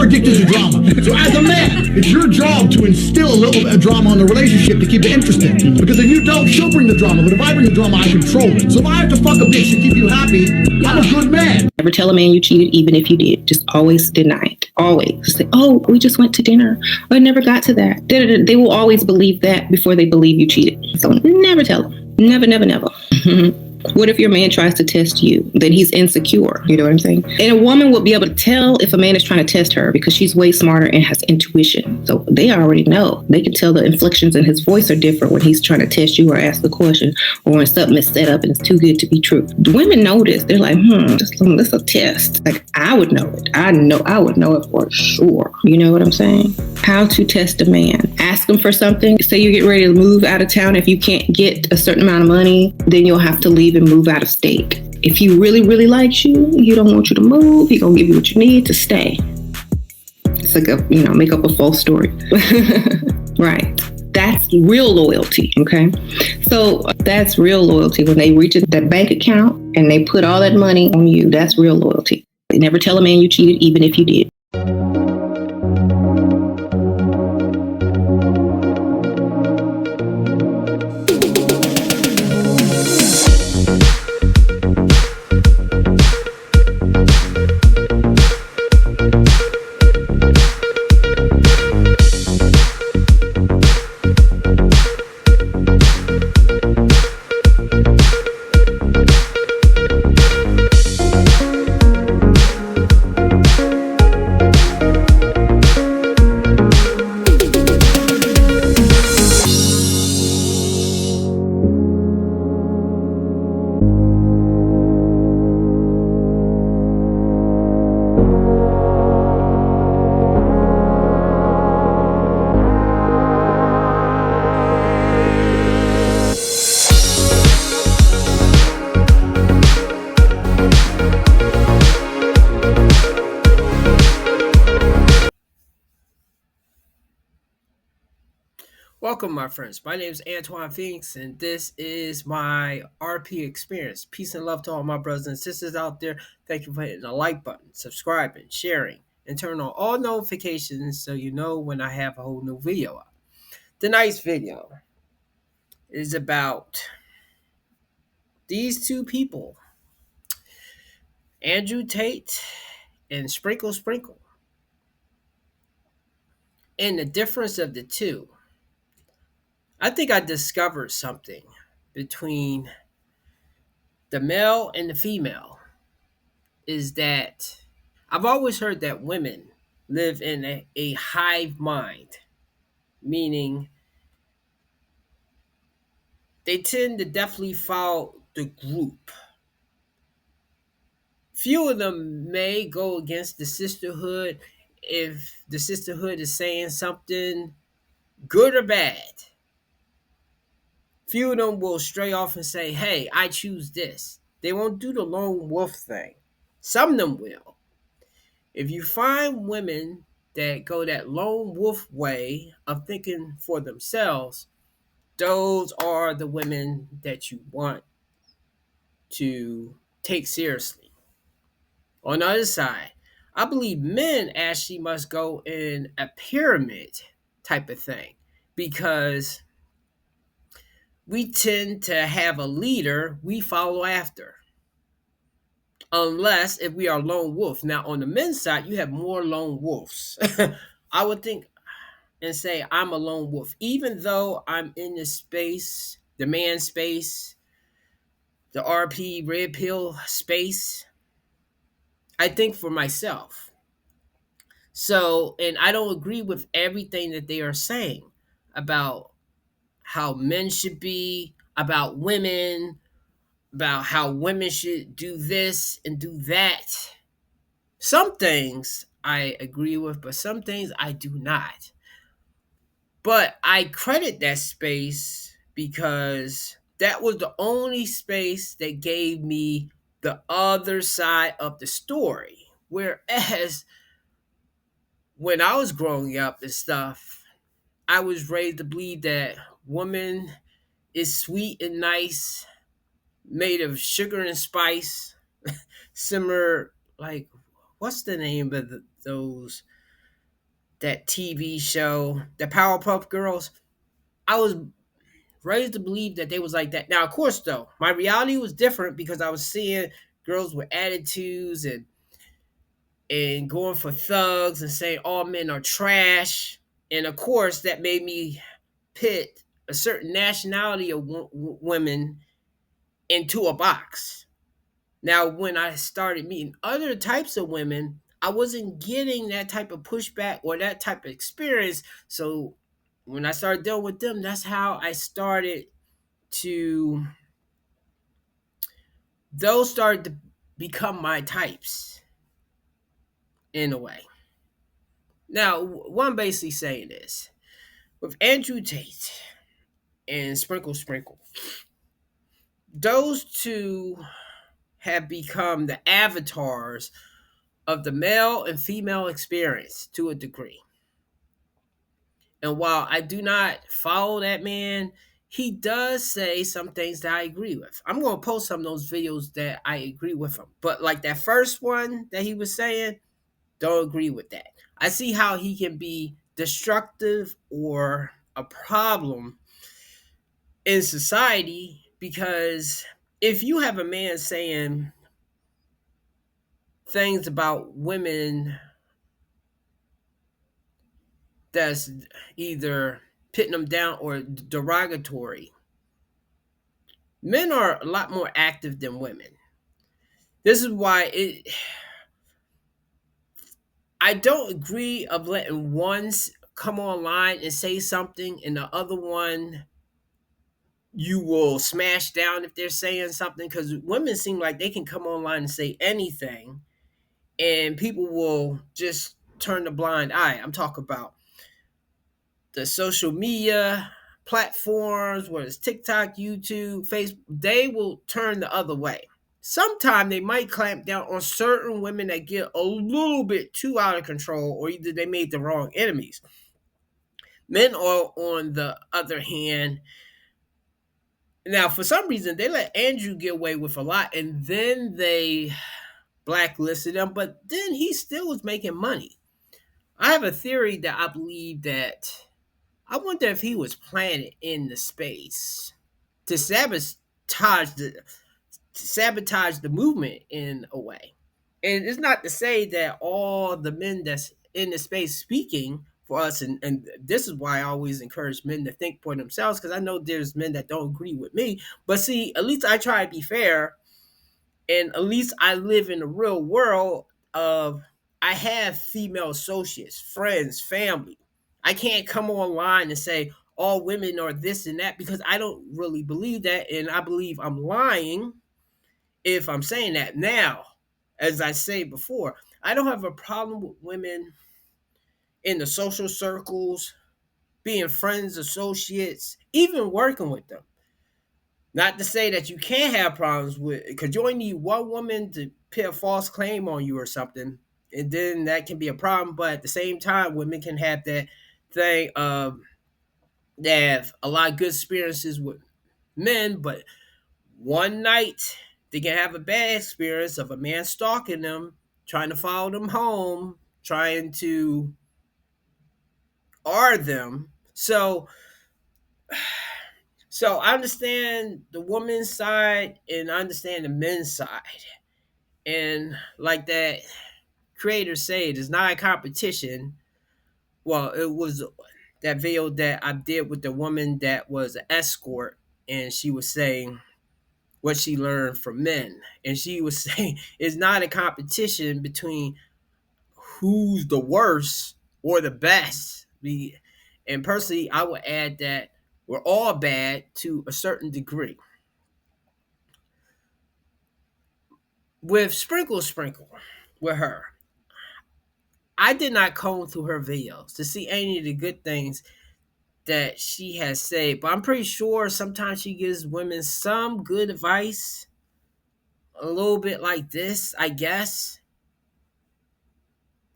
you're addicted to drama. So as a man, it's your job to instill a little bit of drama in the relationship to keep it interesting. Because if you don't, she'll bring the drama. But if I bring the drama, I control it. So if I have to fuck a bitch to keep you happy, I'm a good man. Never tell a man you cheated, even if you did. Just always deny it. Always say, oh, we just went to dinner. Or it never got to that. They will always believe that before they believe you cheated. So never tell them. Never, never, never. What if your man tries to test you? Then he's insecure. You know what I'm saying? And a woman will be able to tell if a man is trying to test her because she's way smarter and has intuition. So they already know. They can tell the inflections in his voice are different when he's trying to test you or ask the question, or when something is set up and it's too good to be true. Women know this. They're like, this is a test. Like, I would know it. I would know it for sure. You know what I'm saying? How to test a man. Ask him for something. Say you get ready to move out of town. If you can't get a certain amount of money, then you'll have to leave and move out of state. If he really, really likes you, he don't want you to move. He gonna give you what you need to stay. It's like make up a false story. Right. That's real loyalty, okay? So that's real loyalty. When they reach that bank account and they put all that money on you, that's real loyalty. They never tell a man you cheated, even if you did. Welcome, my friends. My name is Antoine Phoenix, and this is my RP experience. Peace and love to all my brothers and sisters out there. Thank you for hitting the like button, subscribing, sharing, and turn on all notifications so you know when I have a whole new video up. Tonight's video is about these two people, Andrew Tate and Sprinkle Sprinkle, and the difference of the two. I think I discovered something between the male and the female is that I've always heard that women live in a hive mind, meaning they tend to definitely follow the group. Few of them may go against the sisterhood if the sisterhood is saying something good or bad. Few of them will stray off and say, hey, I choose this. They won't do the lone wolf thing. Some of them will. If you find women that go that lone wolf way of thinking for themselves, those are the women that you want to take seriously. On the other side, I believe men actually must go in a pyramid type of thing because we tend to have a leader we follow after. Unless if we are lone wolf. Now on the men's side, you have more lone wolves. I would think and say I'm a lone wolf. Even though I'm in the space, the man space, the RP red pill space, I think for myself. So, and I don't agree with everything that they are saying about how men should be, about women, about how women should do this and do that. Some things I agree with, but some things I do not. But I credit that space because that was the only space that gave me the other side of the story. Whereas when I was growing up and stuff, I was raised to believe that woman is sweet and nice, made of sugar and spice, similar like what's the name of those? that TV show, the Powerpuff Girls. I was raised to believe that they was like that. Now, of course, though, my reality was different because I was seeing girls with attitudes and going for thugs and saying all men are trash. And of course, that made me pit a certain nationality of women into a box. Now, when I started meeting other types of women, I wasn't getting that type of pushback or that type of experience. So when I started dealing with them, that's how I started to, those started to become my types in a way. Now, what I'm basically saying is, with Andrew Tate and Sprinkle Sprinkle, those two have become the avatars of the male and female experience to a degree. And while I do not follow that man, he does say some things that I agree with. I'm going to post some of those videos that I agree with him. But like that first one that he was saying, don't agree with that. I see how he can be destructive or a problem in society, because if you have a man saying things about women that's either pitting them down or derogatory, men are a lot more active than women. This is why I don't agree of letting one come online and say something and the other one you will smash down if they're saying something, because women seem like they can come online and say anything and people will just turn the blind eye. I'm talking about the social media platforms, whether it's TikTok, YouTube, Facebook, they will turn the other way. Sometimes they might clamp down on certain women that get a little bit too out of control, or either they made the wrong enemies. Men are, on the other hand, now for some reason they let Andrew get away with a lot, and then they blacklisted him, but then he still was making money. I have a theory that I believe that, I wonder if he was planted in the space to sabotage the movement in a way. And it's not to say that all the men that's in the space speaking for us, and this is why I always encourage men to think for themselves, because I know there's men that don't agree with me. But see, at least I try to be fair, and at least I live in the real world of, I have female associates, friends, family. I can't come online and say all women are this and that, because I don't really believe that, and I believe I'm lying if I'm saying that. Now, as I say before, I don't have a problem with women in the social circles, being friends, associates, even working with them. Not to say that you can't have problems with, because you only need one woman to put a false claim on you or something, and then that can be a problem. But at the same time, women can have that thing of, they have a lot of good experiences with men, but one night they can have a bad experience of a man stalking them, trying to follow them home, trying to R them. So I understand the woman's side and I understand the men's side. And like that creator said, it's not a competition. Well, it was that video that I did with the woman that was an escort, and she was saying what she learned from men. And she was saying it's not a competition between who's the worst or the best. And personally, I would add that we're all bad to a certain degree. With Sprinkle Sprinkle, with her, I did not comb through her videos to see any of the good things that she has said, but I'm pretty sure sometimes she gives women some good advice, a little bit like this, I guess.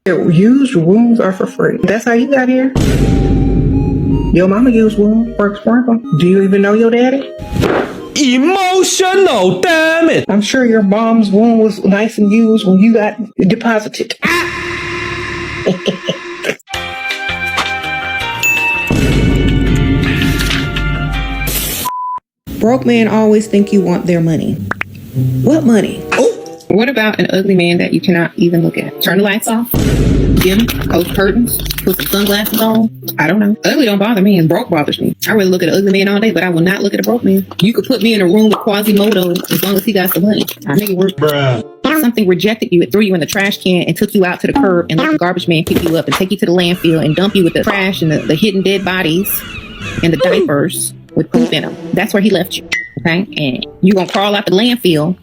Used wounds are for free. That's how you got here? Your mama used wounds for sprinkle. Do you even know your daddy? Emotional, damn it! I'm sure your mom's wound was nice and used when you got deposited. Broke men always think you want their money. What money? What about an ugly man that you cannot even look at? Turn the lights off, dim, close curtains, put some sunglasses on. I don't know. Ugly don't bother me, and broke bothers me. I really look at an ugly man all day, but I will not look at a broke man. You could put me in a room with Quasimodo as long as he got some money. I make it work. Something rejected you, it threw you in the trash can and took you out to the curb and let the garbage man pick you up and take you to the landfill and dump you with the trash and the hidden dead bodies and the diapers with poop in them. That's where he left you. Okay? And you gonna crawl out the landfill,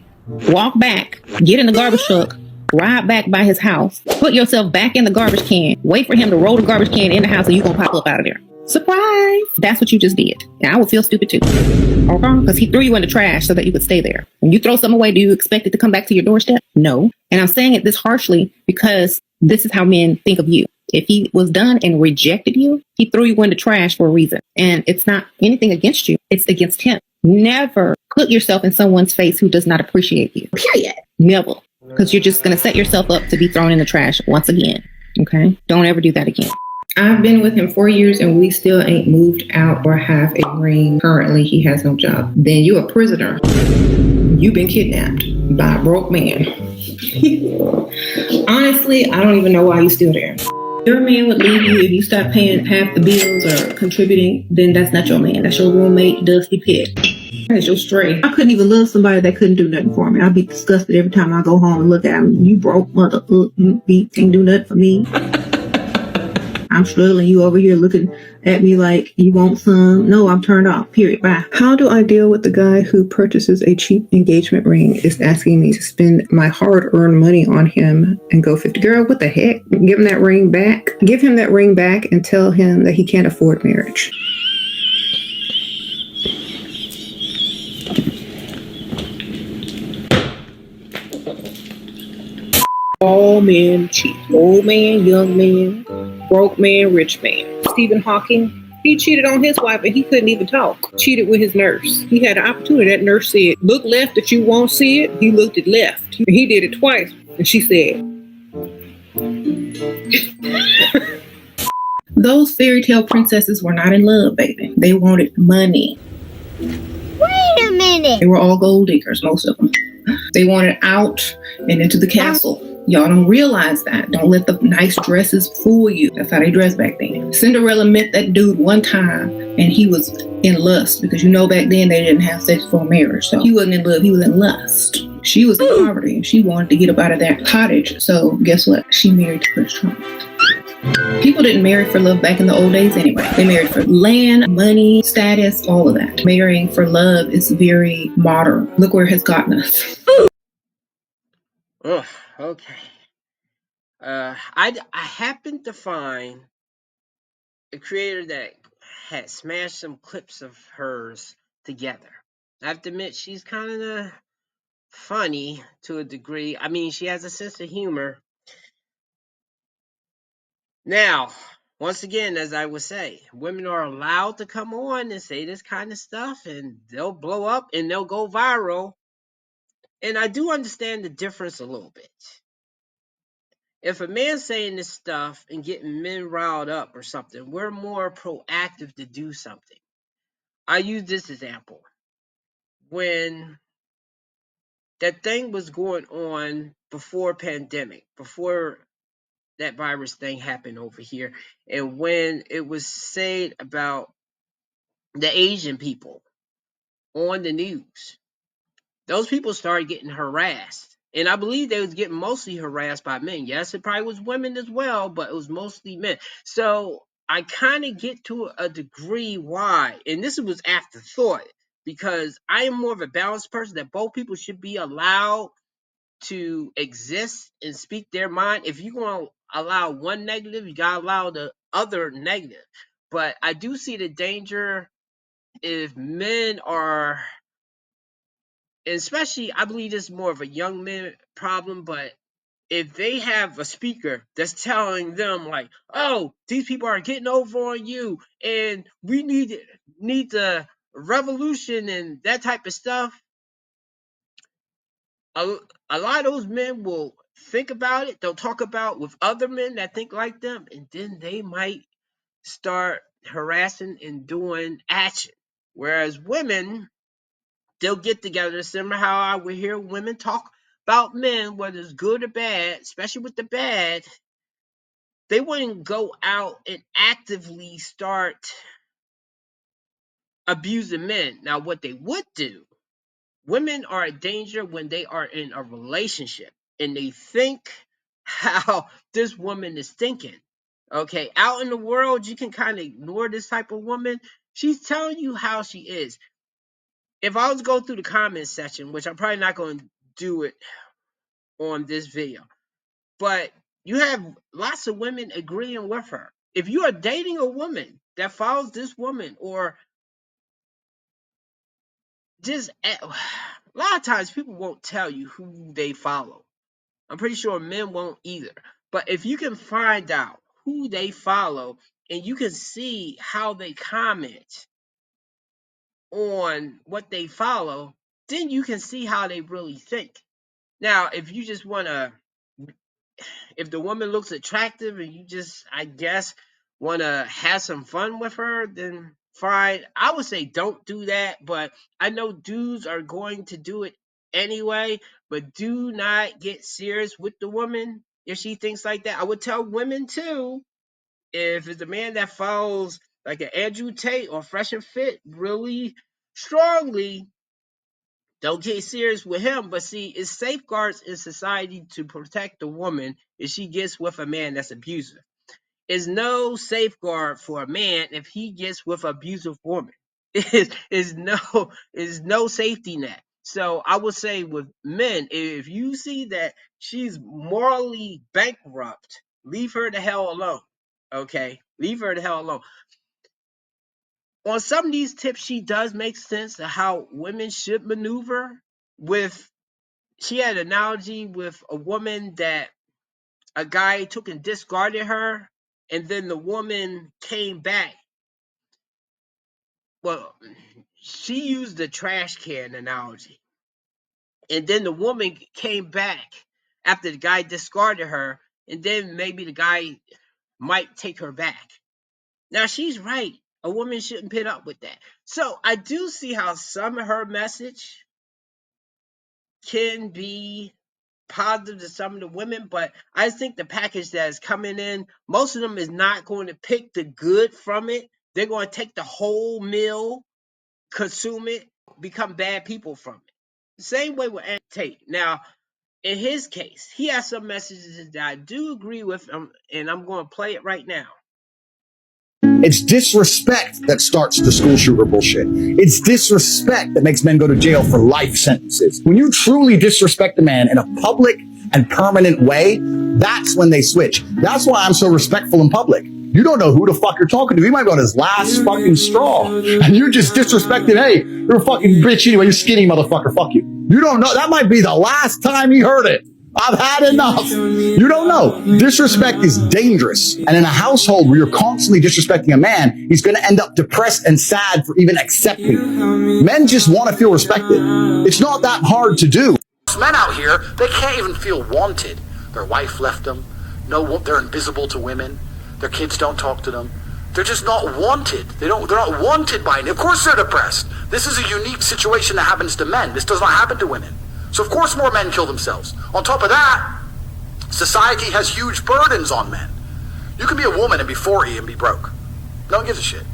walk back, get in the garbage truck, ride back by his house, put yourself back in the garbage can, wait for him to roll the garbage can in the house, and you gonna pop up out of there. Surprise! That's what you just did. And I would feel stupid too. Okay? Because he threw you in the trash so that you could stay there. When you throw something away, do you expect it to come back to your doorstep? No. And I'm saying it this harshly because this is how men think of you. If he was done and rejected you, he threw you in the trash for a reason. And it's not anything against you. It's against him. Never put yourself in someone's face who does not appreciate you. Period. Never. Because you're just going to set yourself up to be thrown in the trash once again. Okay? Don't ever do that again. I've been with him 4 years and we still ain't moved out or have a ring. Currently, he has no job. Then you a prisoner. You've been kidnapped by a broke man. Honestly, I don't even know why you're still there. Your man would leave you if you stop paying half the bills or contributing, then that's not your man. That's your roommate, Dusty Pit. That's your stray. I couldn't even love somebody that couldn't do nothing for me. I'd be disgusted every time I go home and look at him. You broke mother, you can't do nothing for me. I'm struggling. You over here looking at me like you want some. No, I'm turned off. Period. Bye. How do I deal with the guy who purchases a cheap engagement ring, is asking me to spend my hard-earned money on him and go 50? Girl, what the heck? Give him that ring back. Give him that ring back and tell him that he can't afford marriage. All men cheat. Old man, young man, broke man, rich man. Stephen Hawking, he cheated on his wife and he couldn't even talk. Cheated with his nurse. He had an opportunity. That nurse said, look left if you won't see it. He looked at left. He did it twice. And she said, those fairy tale princesses were not in love, baby. They wanted money. Wait a minute. They were all gold diggers, most of them. They wanted out and into the castle. Y'all don't realize that. Don't let the nice dresses fool you. That's how they dressed back then. Cinderella met that dude one time and he was in lust because back then they didn't have sex before marriage. So he wasn't in love, he was in lust. She was in poverty and she wanted to get up out of that cottage. So guess what? She married Chris Trump. People didn't marry for love back in the old days anyway. They married for land, money, status, all of that. Marrying for love is very modern. Look where it has gotten us. Ugh, okay. I happened to find a creator that had smashed some clips of hers together. I have to admit, she's kind of funny to a degree. I mean, she has a sense of humor. Now, once again, as I would say, women are allowed to come on and say this kind of stuff and they'll blow up and they'll go viral. And I do understand the difference a little bit. If a man's saying this stuff and getting men riled up or something, we're more proactive to do something. I use this example. When that thing was going on before pandemic, before that virus thing happened over here, and when it was said about the Asian people on the news, those people started getting harassed. And I believe they was getting mostly harassed by men. Yes, it probably was women as well, but it was mostly men. So I kind of get to a degree why. And this was afterthought because I am more of a balanced person that both people should be allowed to exist and speak their mind. If you're going to allow one negative, you got to allow the other negative. But I do see the danger if men are, especially, I believe this is more of a young man problem, but if they have a speaker that's telling them like, oh, these people are getting over on you and we need the revolution and that type of stuff, a lot of those men will think about it. They'll talk about with other men that think like them, and then they might start harassing and doing action. Whereas women, they'll get together, similar how I would hear women talk about men, whether it's good or bad, especially with the bad. They wouldn't go out and actively start abusing men. Now, what they would do, women are a danger when they are in a relationship and they think how this woman is thinking. Okay, out in the world, you can kind of ignore this type of woman. She's telling you how she is. If I was to go through the comment section, which I'm probably not going to do it on this video, but you have lots of women agreeing with her. If you are dating a woman that follows this woman, or just a lot of times people won't tell you who they follow. I'm pretty sure men won't either. But if you can find out who they follow and you can see how they comment on what they follow, then you can see how they really think. Now, if you just want to, if the woman looks attractive and you just, I guess, want to have some fun with her, then fine. I would say don't do that, but I know dudes are going to do it anyway. But do not get serious with the woman if she thinks like that. I would tell women too, if it's a man that follows like an Andrew Tate or Fresh and Fit really strongly, don't get serious with him. But see, it's safeguards in society to protect the woman if she gets with a man that's abusive. Is no safeguard for a man if he gets with an abusive woman. Is no safety net. So I would say with men, if you see that she's morally bankrupt, leave her the hell alone. Okay, leave her the hell alone. On some of these tips, she does make sense of how women should maneuver. With She had an analogy with a woman that a guy took and discarded her, and then the woman came back. Well, she used the trash can analogy, and then the woman came back after the guy discarded her, and then maybe the guy might take her back. Now she's right. A woman shouldn't put up with that. So I do see how some of her message can be positive to some of the women, but I think the package that is coming in, most of them is not going to pick the good from it. They're going to take the whole meal, consume it, become bad people from it. Same way with Andrew Tate. Now, in his case, he has some messages that I do agree with, and I'm going to play it right now. It's disrespect that starts the school shooter bullshit. It's disrespect that makes men go to jail for life sentences. When you truly disrespect a man in a public and permanent way, that's when they switch. That's why I'm so respectful in public. You don't know who the fuck you're talking to. He might be on his last fucking straw. And you just disrespected, hey, you're a fucking bitch anyway, you're skinny motherfucker, fuck you. You don't know. That might be the last time he heard it. I've had enough. You don't know. Disrespect is dangerous. And in a household where you're constantly disrespecting a man, he's going to end up depressed and sad for even accepting. Men just want to feel respected. It's not that hard to do. Men out here, they can't even feel wanted. Their wife left them. No, they're invisible to women. Their kids don't talk to them. They're just not wanted. They're not wanted by. Of course they're depressed. This is a unique situation that happens to men. This does not happen to women. So of course more men kill themselves. On top of that, society has huge burdens on men. You can be a woman and be 40 and be broke. No one gives a shit.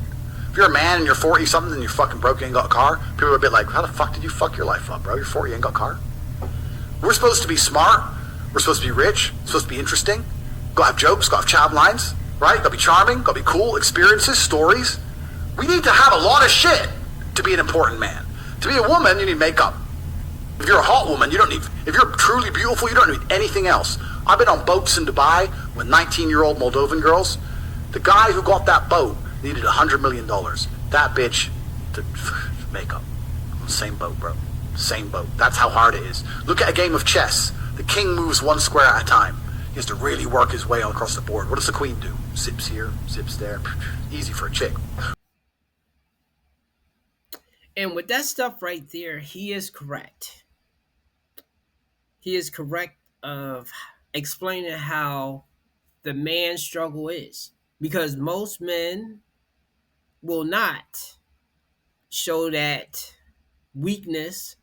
If you're a man and you're 40 something and you're fucking broke and ain't got a car, people are a bit like, how the fuck did you fuck your life up, bro? You're 40, you ain't got a car. We're supposed to be smart. We're supposed to be rich. Supposed to be interesting. Gotta have jokes, gotta have chav lines, right? Gotta be charming, gotta be cool, experiences, stories. We need to have a lot of shit to be an important man. To be a woman, you need makeup. If you're a hot woman, you don't need, if you're truly beautiful, you don't need anything else. I've been on boats in Dubai with 19-year-old Moldovan girls. The guy who got that boat needed $100 million. That bitch, to makeup. Same boat, bro. Same boat. That's how hard it is. Look at a game of chess. The king moves one square at a time. He has to really work his way all across the board. What does the queen do? Zips here, zips there. Easy for a chick. And with that stuff right there, he is correct. He is correct of explaining how the man struggle is, because most men will not show that weakness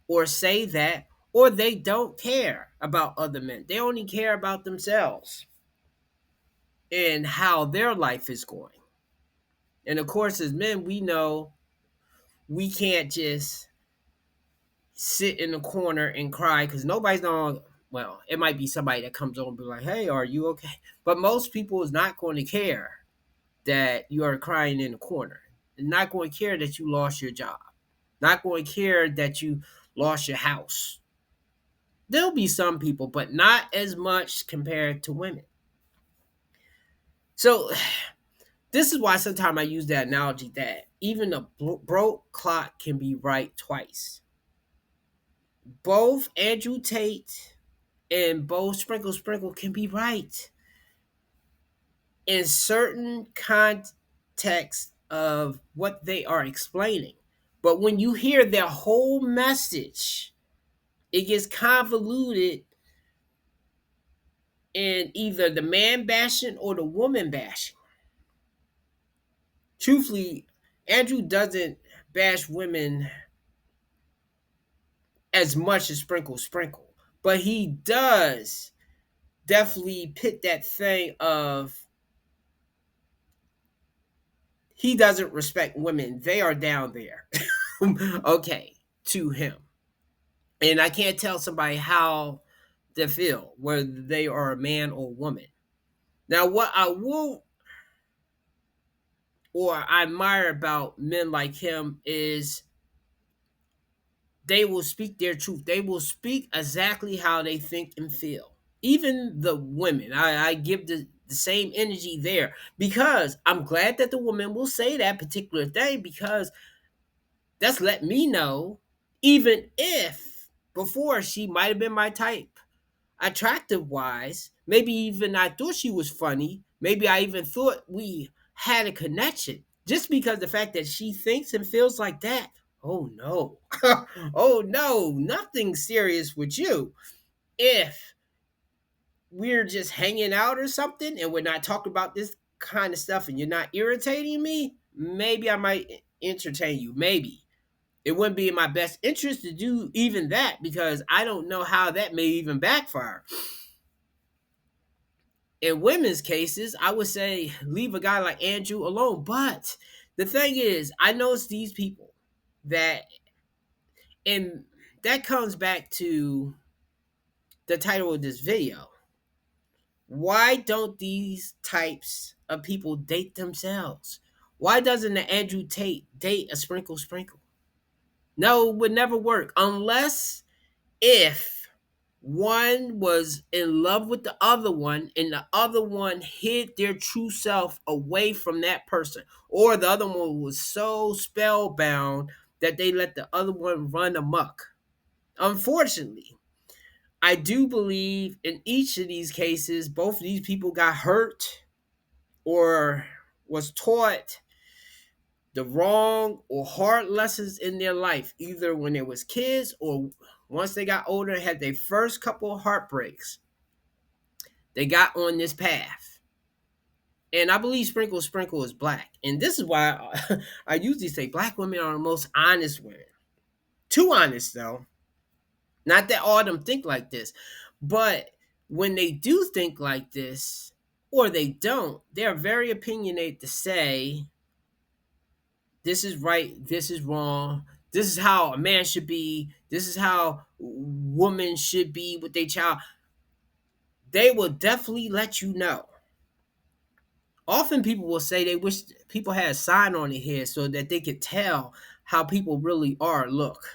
or say that, or they don't care about other men. They only care about themselves and how their life is going. And of course, as men, we know we can't just sit in the corner and cry because nobody's going to, well, it might be somebody that comes over and be like, hey, are you okay? But most people is not going to care that you are crying in the corner. They're not going to care that you lost your job. Not going to care that you lost your house. There'll be some people, but not as much compared to women. So this is why sometimes I use that analogy that even a broke clock can be right twice. Both Andrew Tate and both Sprinkle Sprinkle can be right in certain context of what they are explaining. But when you hear their whole message, it gets convoluted in either the man bashing or the woman bashing. Truthfully, Andrew doesn't bash women as much as Sprinkle Sprinkle, but he does definitely put that thing of he doesn't respect women. They are down there. Okay, to him. And I can't tell somebody how they feel, whether they are a man or woman. Now, what I will or I admire about men like him is they will speak their truth. They will speak exactly how they think and feel. Even the women, I give the same energy there because I'm glad that the woman will say that particular thing because that's let me know, even if before she might have been my type, attractive wise, maybe even I thought she was funny, maybe I even thought we had a connection. Just because the fact that she thinks and feels like that, oh no, oh no, nothing serious with you. If we're just hanging out or something and we're not talking about this kind of stuff and you're not irritating me, maybe I might entertain you. Maybe. It wouldn't be in my best interest to do even that because I don't know how that may even backfire. In women's cases, I would say leave a guy like Andrew alone. But the thing is, I know it's these people that, and that comes back to the title of this video. Why don't these types of people date themselves? Why doesn't the Andrew Tate date a Sprinkle Sprinkle? No, it would never work unless if one was in love with the other one and the other one hid their true self away from that person, or the other one was so spellbound that they let the other one run amok. Unfortunately, I do believe in each of these cases, both of these people got hurt or was taught the wrong or hard lessons in their life, either when they was kids or once they got older and had their first couple of heartbreaks. They got on this path. And I believe Sprinkle Sprinkle is black. And this is why I usually say black women are the most honest women. Too honest, though. Not that all of them think like this. But when they do think like this, or they don't, they're very opinionated to say, this is right, this is wrong, this is how a man should be, this is how women should be with their child. They will definitely let you know. Often people will say they wish people had a sign on their head so that they could tell how people really are. Look,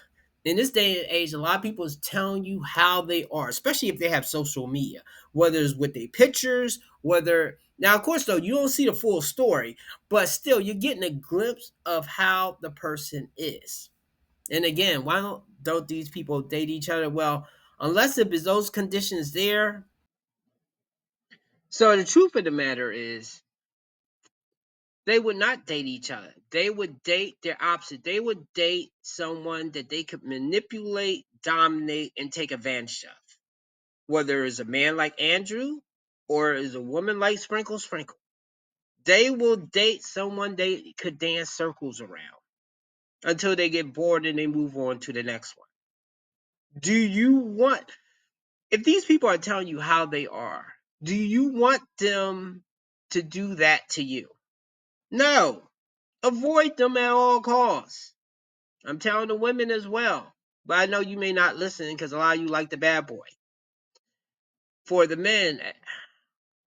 in this day and age, a lot of people is telling you how they are, especially if they have social media, whether it's with their pictures, whether now, of course, though, you don't see the full story, but still, you're getting a glimpse of how the person is. And again, why don't these people date each other? Well, unless if it's those conditions there. So the truth of the matter is, they would not date each other. They would date their opposite. They would date someone that they could manipulate, dominate, and take advantage of. Whether it's a man like Andrew or is a woman like Sprinkle Sprinkle. They will date someone they could dance circles around. until they get bored and they move on to the next one. Do you want, if these people are telling you how they are, do you want them to do that to you? No. Avoid them at all costs. I'm telling the women as well. But I know you may not listen because a lot of you like the bad boy. For the men,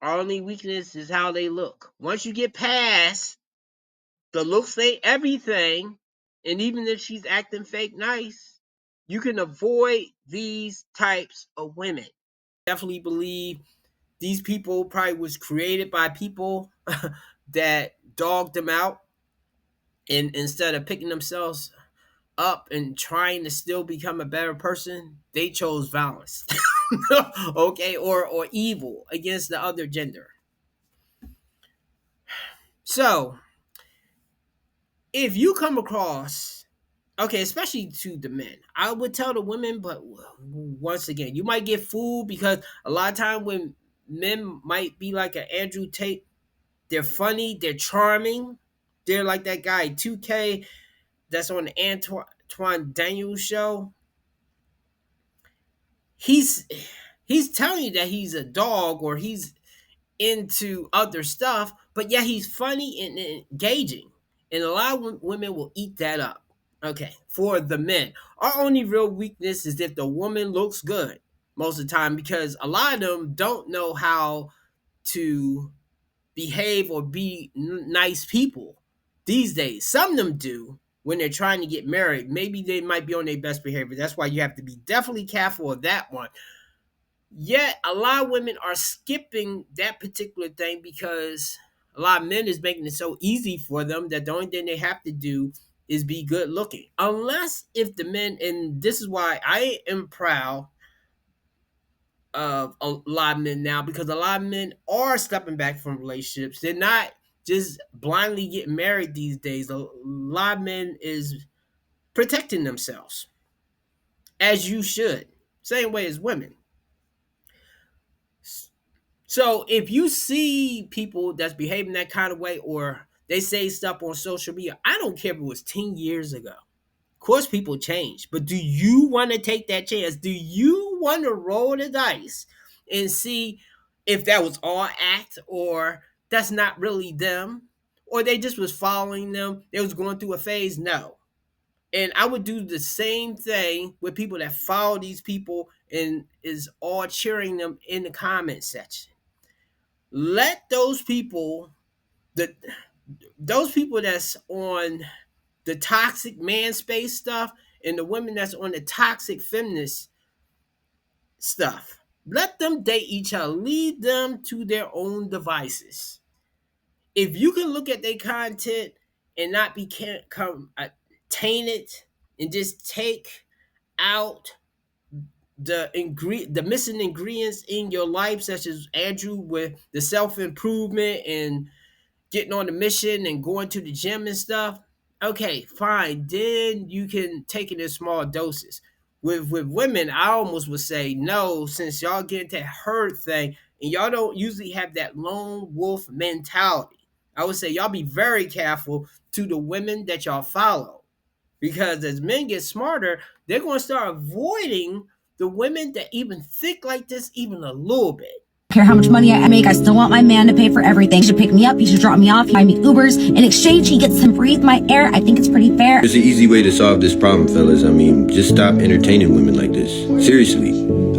our only weakness is how they look. Once you get past the looks ain't everything, and even if she's acting fake nice, you can avoid these types of women. Definitely believe these people probably was created by people that dogged them out, and instead of picking themselves up and trying to still become a better person, they chose violence. Okay, or evil against the other gender. So if you come across, okay, especially to the men, I would tell the women, but once again, you might get fooled because a lot of time when men might be like an Andrew Tate, they're funny, they're charming, they're like that guy 2K that's on the Antoine Daniels show. He's telling you that he's a dog or he's into other stuff, but yeah, he's funny and engaging, and a lot of women will eat that up. Okay, for the men, our only real weakness is if the woman looks good most of the time, because a lot of them don't know how to behave or be nice people these days. Some of them do when they're trying to get married. Maybe they might be on their best behavior. That's why you have to be definitely careful of that one. Yet a lot of women are skipping that particular thing because a lot of men is making it so easy for them that the only thing they have to do is be good looking. Unless if the men, and this is why I am proud of a lot of men now, because a lot of men are stepping back from relationships. They're not just blindly getting married these days. A lot of men is protecting themselves, as you should. Same way as women. So if you see people that's behaving that kind of way, or they say stuff on social media, I don't care if it was 10 years ago. Of course, people change, but do you want to take that chance? Do you want to roll the dice and see if that was all act, or that's not really them, or they just was following them, they was going through a phase? No. And I would do the same thing with people that follow these people and is all cheering them in the comment section. Let those people, those people that's on the toxic man space stuff and the women that's on the toxic feminist stuff, let them date each other. Lead them to their own devices. If you can look at their content and not become tainted and just take out the missing ingredients in your life, such as Andrew with the self-improvement and getting on the mission and going to the gym and stuff, okay, fine. Then you can take it in small doses. With women, I almost would say no, since y'all get into that herd thing and y'all don't usually have that lone wolf mentality. I would say y'all be very careful to the women that y'all follow, because as men get smarter, they're going to start avoiding the women that even think like this even a little bit. Care how much money I make, I still want my man to pay for everything. He should pick me up, he should drop me off, buy me Ubers. In exchange, he gets to breathe my air. I think it's pretty fair. There's an easy way to solve this problem, fellas. I mean, just stop entertaining women like this. Seriously.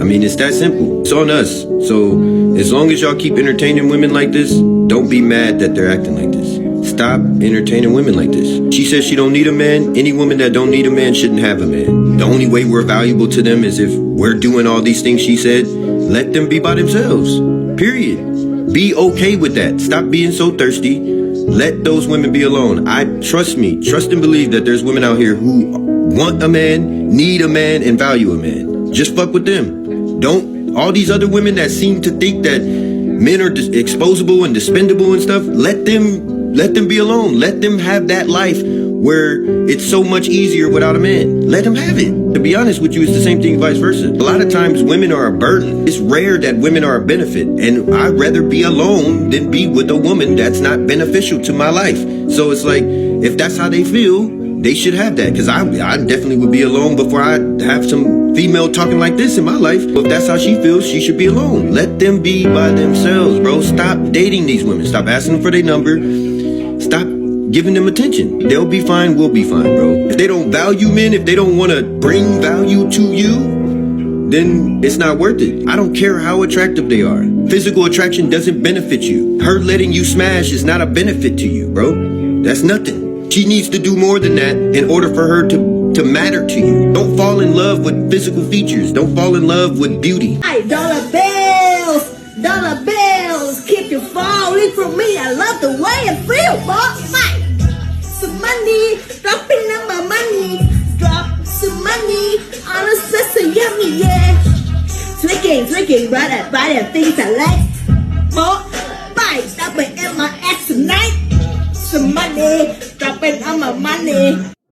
I mean, it's that simple. It's on us. So, as long as y'all keep entertaining women like this, don't be mad that they're acting like this. Stop entertaining women like this. She says she don't need a man. Any woman that don't need a man shouldn't have a man. The only way we're valuable to them is if we're doing all these things she said. Let them be by themselves. Period. Be okay with that. Stop being so thirsty. Let those women be alone. Trust and believe that there's women out here who want a man, need a man, and value a man. Just fuck with them. Don't, all these other women that seem to think that men are exposable and dispendable and stuff, let them be alone. Let them have that life where it's so much easier without a man. Let them have it. To be honest with you, it's the same thing vice versa. A lot of times women are a burden. It's rare that women are a benefit. And I'd rather be alone than be with a woman that's not beneficial to my life. So it's like, if that's how they feel, they should have that. Because I definitely would be alone before I have some female talking like this in my life. If that's how she feels, she should be alone. Let them be by themselves, bro. Stop dating these women. Stop asking them for their number. Stop giving them attention. They'll be fine, we'll be fine, bro. If they don't value men, if they don't want to bring value to you, then it's not worth it. I don't care how attractive they are. Physical attraction doesn't benefit you. Her letting you smash is not a benefit to you, bro. That's nothing. She needs to do more than that in order for her to matter to you. Don't fall in love with physical features. Don't fall in love with beauty. Hey, dollar bills, keep you falling for me. I love the way I feel, boss. Some money, dropping on my money. Drop some money on a sister, yummy, yeah. Drinking, buy the things I like. Buy, stopping in my ass tonight. Some money, dropping on my money.